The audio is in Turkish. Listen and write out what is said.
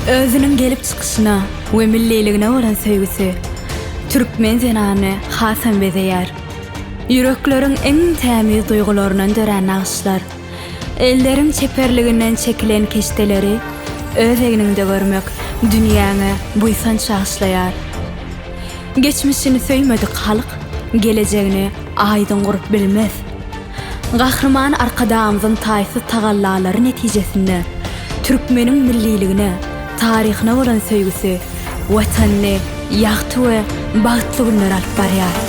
Özünün gelip çıkışına ve milliligine olan söýgüsi Türkmen zenany Hasan bezeýär. Yüreklerin en tämiz duýgularynan dören nagyşlar, ellerin çeperliginden çekilen keşteleri öz egninde görmek dünýäňe buýsan çağışlaýar. Geçmişini söýmedik halk, geleceğini aýdyn gurup bilmez. Gahrman arkadaýymyzyň taýsy tagallalary netijesinde Türkmenin milliligine, taryhyna bolan söýgüsi watanyny ýagty we bagtly günler alyp barýar.